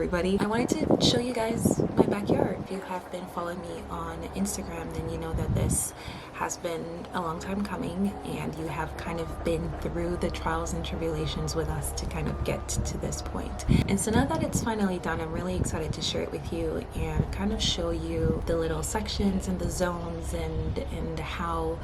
everybody. I wanted to show you guys my backyard. If you have been following me on Instagram, then you know that this has been a long time coming and you have kind of been through the trials and tribulations with us to kind of get to this point. And so now that it's finally done, I'm really excited to share it with you and kind of show you the little sections and the zones and how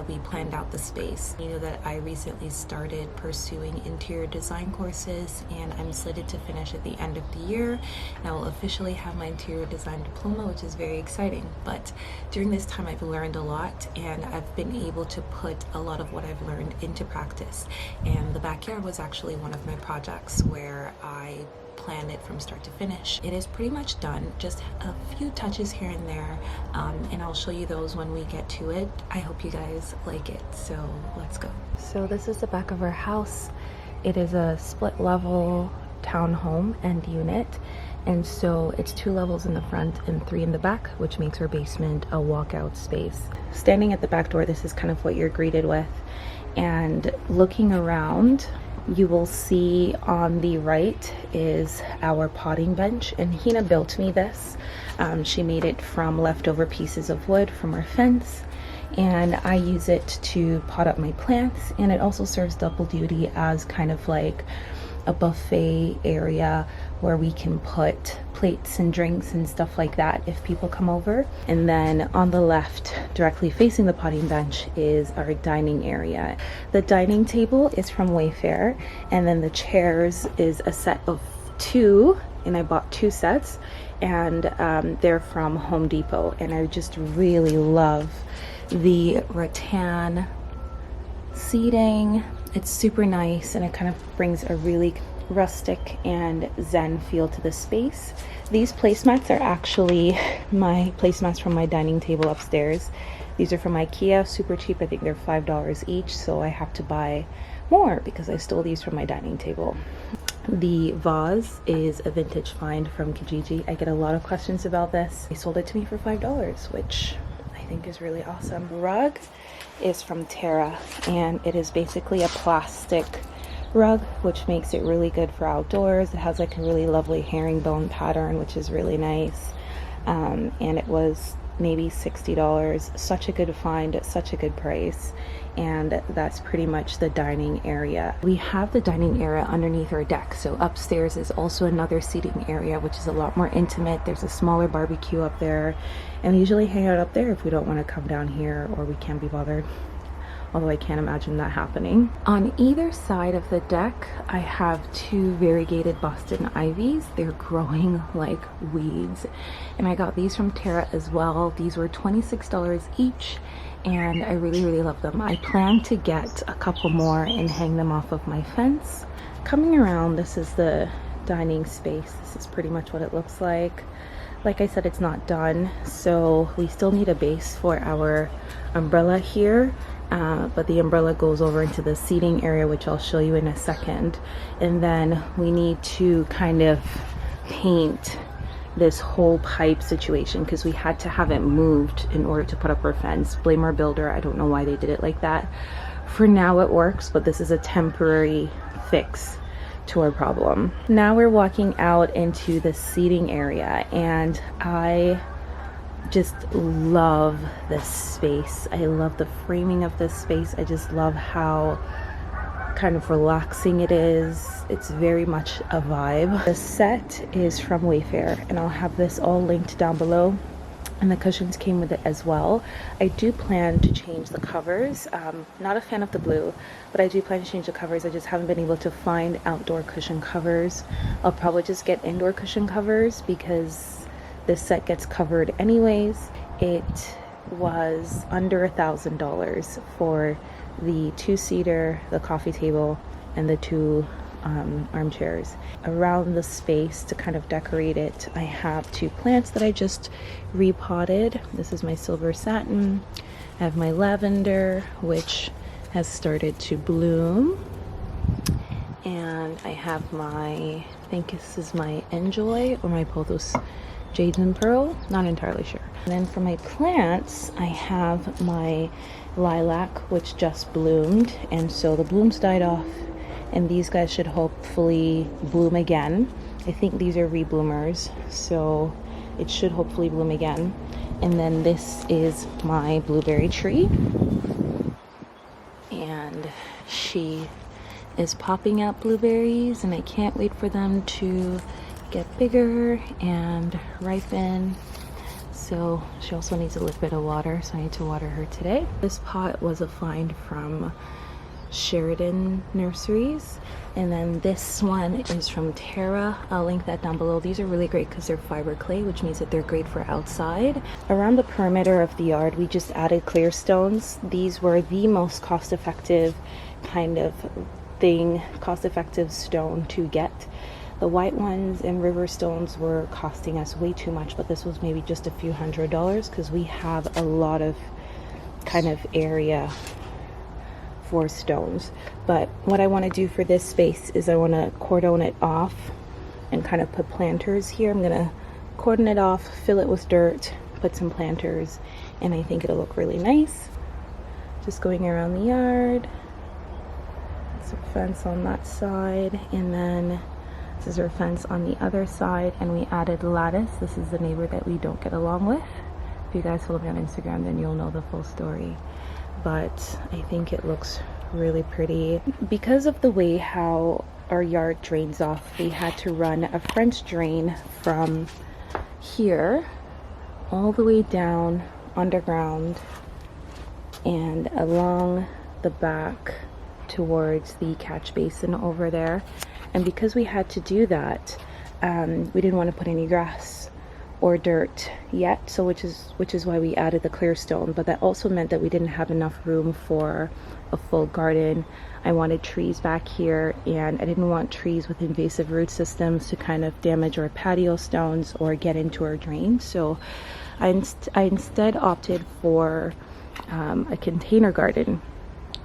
we planned out the space. You know that I recently started pursuing interior design courses and I'm slated to finish at the end of the year, and I will officially have my interior design diploma, which is very exciting. But during this time I've learned a lot and I've been able to put a lot of what I've learned into practice, and the backyard was actually one of my projects where I planned it from start to finish. It is pretty much done, just a few touches here and there, and I'll show you those when we get to it. I hope you guys like it, so let's go. So this is the back of our house. It is a split level townhome and unit, and so it's 2 levels in the front and 3 in the back, which makes our basement a walkout space. Standing at the back door, this is kind of what you're greeted with, and looking around, you will see on the right is our potting bench, and Hina built me this. She made it from leftover pieces of wood from our fence, and I use it to pot up my plants, and it also serves double duty as kind of like a buffet area where we can put plates and drinks and stuff like that if people come over. And then on the left, directly facing the potting bench, is our dining area. The dining table is from Wayfair, and then the chairs is a set of 2, and I bought 2 sets, and they're from Home Depot, and I just really love the rattan seating. It's super nice and it kind of brings a really rustic and zen feel to the space. These placemats are actually my placemats from my dining table upstairs. These are from IKEA, super cheap. I think they're $5 each, so I have to buy more because I stole these from my dining table. The vase is a vintage find from Kijiji. I get a lot of questions about this. They sold it to me for $5, which I think is really awesome. Rug is from Terra, and it is basically a plastic rug, which makes it really good for outdoors. It has like a really lovely herringbone pattern, which is really nice, and it was maybe $60. Such a good find at such a good price. And that's pretty much the dining area. We have the dining area underneath our deck, so upstairs is also another seating area, which is a lot more intimate. There's a smaller barbecue up there, and we usually hang out up there if we don't want to come down here or we can't be bothered, although I can't imagine that happening. On either side of the deck, I have 2 variegated Boston ivies. They're growing like weeds, and I got these from Terra as well. These were $26 each, and I really love them. I plan to get a couple more and hang them off of my fence. Coming around, this is the dining space. This is pretty much what it looks like. Like I said, it's not done, so we still need a base for our umbrella here. But the umbrella goes over into the seating area, which I'll show you in a second. And then we need to kind of paint this whole pipe situation because we had to have it moved in order to put up our fence. Blame our builder. I don't know why they did it like that. For now it works, but this is a temporary fix to our problem. Now we're walking out into the seating area, and I just love this space. I love the framing of this space. I just love how kind of relaxing it is. It's very much a vibe. The set is from Wayfair, and I'll have this all linked down below, and the cushions came with it as well. I do plan to change the covers. Not a fan of the blue, but I do plan to change the covers. I just haven't been able to find outdoor cushion covers. I'll probably just get indoor cushion covers because this set gets covered anyways. It was under $1,000 for the 2-seater, the coffee table, and the 2 armchairs. Around the space to kind of decorate it, I have 2 plants that I just repotted. This is my silver satin. I have my lavender, which has started to bloom, and I have my, I think this is my Enjoy or my Pothos Jade and Pearl, not entirely sure. And then for my plants, I have my lilac, which just bloomed, and so the blooms died off, and these guys should hopefully bloom again. I think these are rebloomers, so it should hopefully bloom again. And then this is my blueberry tree, and she is popping out blueberries, and I can't wait for them to get bigger and ripen. So she also needs a little bit of water, so I need to water her today. This pot was a find from Sheridan Nurseries, and then this one is from Terra. I'll link that down below. These are really great because they're fiber clay, which means that they're great for outside. Around the perimeter of the yard, we just added clear stones. These were the most cost-effective kind of thing, cost-effective stone to get. The white ones and river stones were costing us way too much, but this was maybe just a few $100s because we have a lot of kind of area for stones. But what I want to do for this space is I want to cordon it off and kind of put planters here. I'm gonna cordon it off, fill it with dirt, put some planters, and I think it'll look really nice. Just going around the yard. There's a fence on that side, and then this is our fence on the other side, and we added lattice. This is the neighbor that we don't get along with. If you guys follow me on Instagram, then you'll know the full story. But I think it looks really pretty. Because of the way how our yard drains off, we had to run a French drain from here all the way down underground and along the back towards the catch basin over there. And because we had to do that, we didn't want to put any grass or dirt yet, so which is why we added the clear stone. But that also meant that we didn't have enough room for a full garden. I wanted trees back here, and I didn't want trees with invasive root systems to kind of damage our patio stones or get into our drain. So I instead opted for a container garden,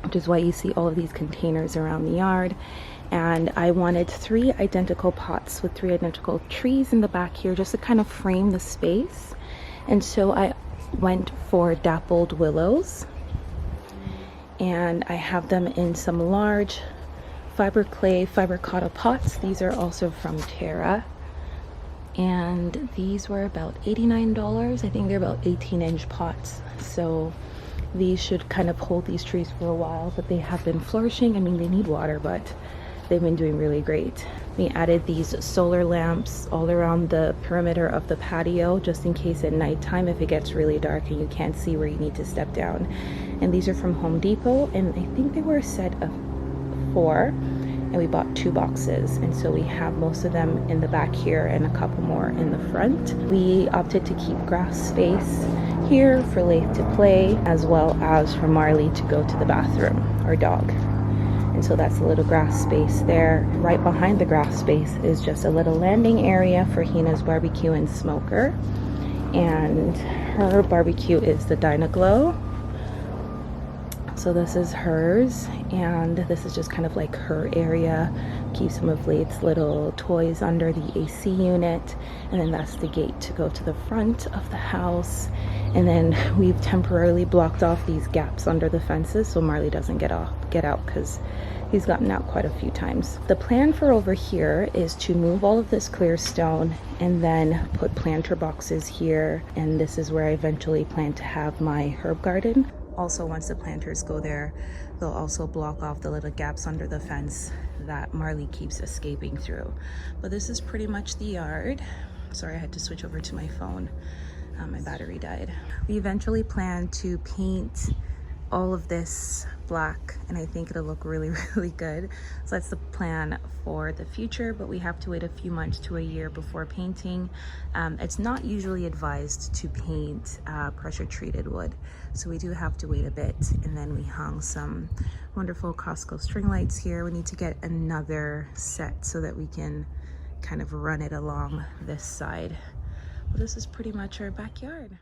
which is why you see all of these containers around the yard. And I wanted 3 identical pots with 3 identical trees in the back here just to kind of frame the space. And so I went for Dappled Willows, and I have them in some large fiber clay fiber cotta pots. These are also from Terra, and these were about $89. I think they're about 18-inch pots, so these should kind of hold these trees for a while. But they have been flourishing. I mean, they need water, but they've been doing really great. We added these solar lamps all around the perimeter of the patio, just in case at nighttime if it gets really dark and you can't see where you need to step down. And these are from Home Depot, and I think they were a set of 4, and we bought 2 boxes. And so we have most of them in the back here and a couple more in the front. We opted to keep grass space here for Leif to play, as well as for Marley to go to the bathroom, our dog. And so that's a little grass space there. Right behind the grass space is just a little landing area for Hina's barbecue and smoker. And her barbecue is the Dynaglow. So this is hers, and this is just kind of like her area. Keep some of Leif's little toys under the AC unit, and then that's the gate to go to the front of the house. And then we've temporarily blocked off these gaps under the fences so Marley doesn't get out, because he's gotten out quite a few times. The plan for over here is to move all of this clear stone and then put planter boxes here, and this is where I eventually plan to have my herb garden. Also, once the planters go there, they'll also block off the little gaps under the fence that Marley keeps escaping through. But this is pretty much the yard. Sorry, I had to switch over to my phone. My battery died. We eventually plan to paint all of this black, and I think it'll look really, really good. So that's the plan for the future, but we have to wait a few months to a year before painting. It's not usually advised to paint pressure treated wood, so we do have to wait a bit. And then we hung some wonderful Costco string lights here. We need to get another set so that we can kind of run it along this side. Well, this is pretty much our backyard.